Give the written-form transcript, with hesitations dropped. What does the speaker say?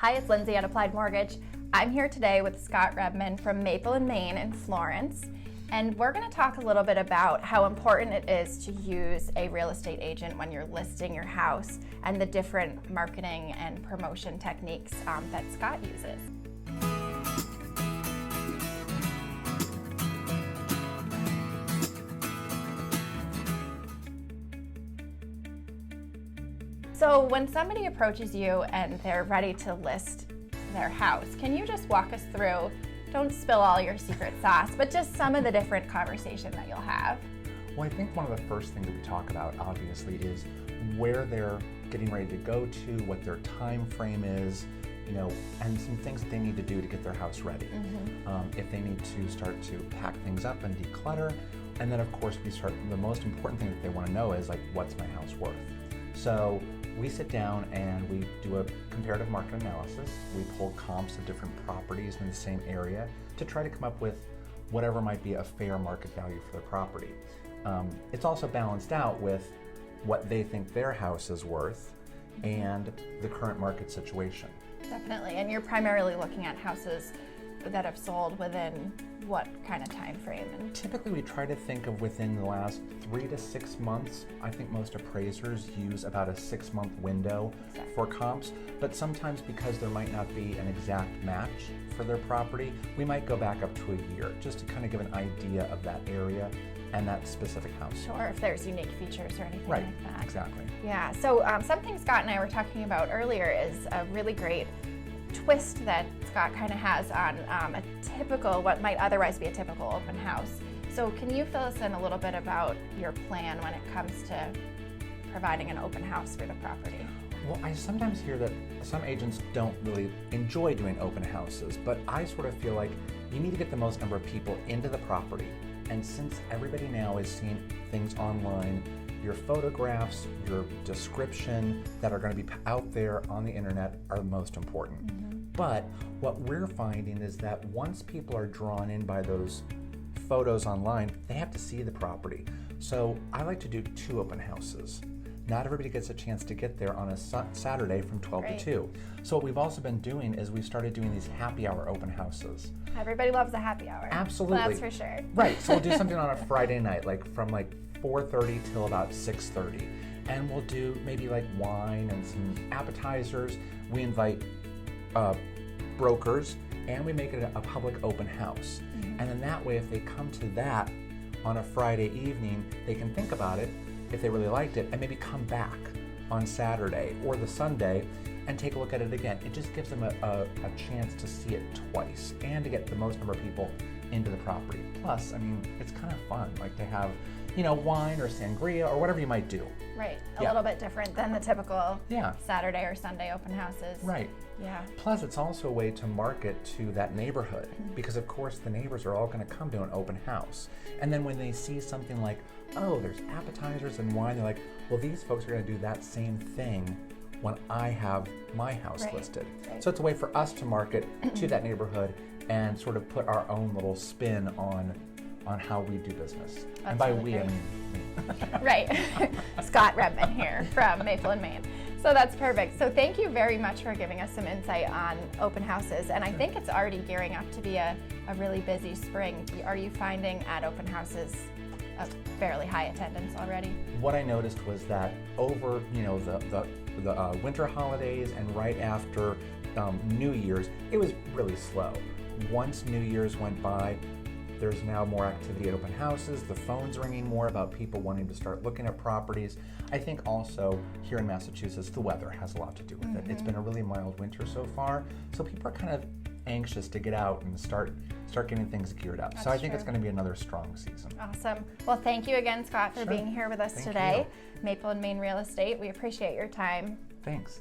Hi, it's Lindsay at Applied Mortgage. I'm here today with Scott Redman from Maple and Main in Florence, and we're going to talk a little bit about how important it is to use a real estate agent when you're listing your house and the different marketing and promotion techniques that Scott uses. So when somebody approaches you and they're ready to list their house, can you just walk us through, don't spill all your secret sauce, but just some of the different conversation that you'll have? Well, I think one of the first things that we talk about, obviously, is where they're getting ready to go to, what their time frame is, and some things that they need to do to get their house ready. If they need to start to pack things up and declutter, and then of course the most important thing that they want to know is like, what's my house worth? So we sit down and we do a comparative market analysis. We pull comps of different properties in the same area to try to come up with whatever might be a fair market value for the property. It's also balanced out with what they think their house is worth and the current market situation. Definitely, and you're primarily looking at houses that have sold within what kind of time frame? Typically we try to think of within the last 3 to 6 months. I think most appraisers use about a 6-month window for comps, but sometimes because there might not be an exact match for their property, we might go back up to a year just to kind of give an idea of that area and that specific house. Sure, if there's unique features or anything like that. Exactly. Yeah, so something Scott and I were talking about earlier is a really great twist that Scott kind of has on a typical, what might otherwise be a typical open house. So can you fill us in a little bit about your plan when it comes to providing an open house for the property? Well, I sometimes hear that some agents don't really enjoy doing open houses, but I sort of feel like you need to get the most number of people into the property. And since everybody now is seeing things online, your photographs, your description that are going to be out there on the internet are the most important. But what we're finding is that once people are drawn in by those photos online, they have to see the property. So I like to do 2 open houses. Not everybody gets a chance to get there on a Saturday from 12 to 2. So what we've also been doing is we started doing these happy hour open houses. Everybody loves a happy hour. Absolutely. That's for sure. Right, so we'll do something on a Friday night, from 4:30 till about 6:30. And we'll do maybe wine and some appetizers. We invite brokers, and we make it a public open house. And then that way, if they come to that on a Friday evening, they can think about it, if they really liked it, and maybe come back on Saturday or the Sunday and take a look at it again. It just gives them a chance to see it twice and to get the most number of people into the property. Plus, it's kind of fun, to have, wine or sangria or whatever you might do. Right, a little bit different than the typical Yeah. Saturday or Sunday open houses. Right. Yeah. Plus, it's also a way to market to that neighborhood because, of course, the neighbors are all going to come to an open house. And then when they see something like, oh, there's appetizers and wine, they're like, well, these folks are going to do that same thing when I have my house listed. Right. So it's a way for us to market to that neighborhood and sort of put our own little spin on how we do business. That's and by really we, great. I mean me. Right. Scott Redman here from Maple and Main. So that's perfect. So thank you very much for giving us some insight on open houses. And I think it's already gearing up to be a really busy spring. Are you finding at open houses a fairly high attendance already? What I noticed was that over the winter holidays and right after New Year's, it was really slow. Once New Year's went by, there's now more activity at open houses. The phone's ringing more about people wanting to start looking at properties. I think also here in Massachusetts, the weather has a lot to do with it. It's been a really mild winter so far, so people are kind of anxious to get out and start getting things geared up. That's so I think true. it's going to be another strong season. Awesome. Well, thank you again, Scott, for Sure. being here with us Thank today. you. Maple and Main Real Estate, we appreciate your time. Thanks.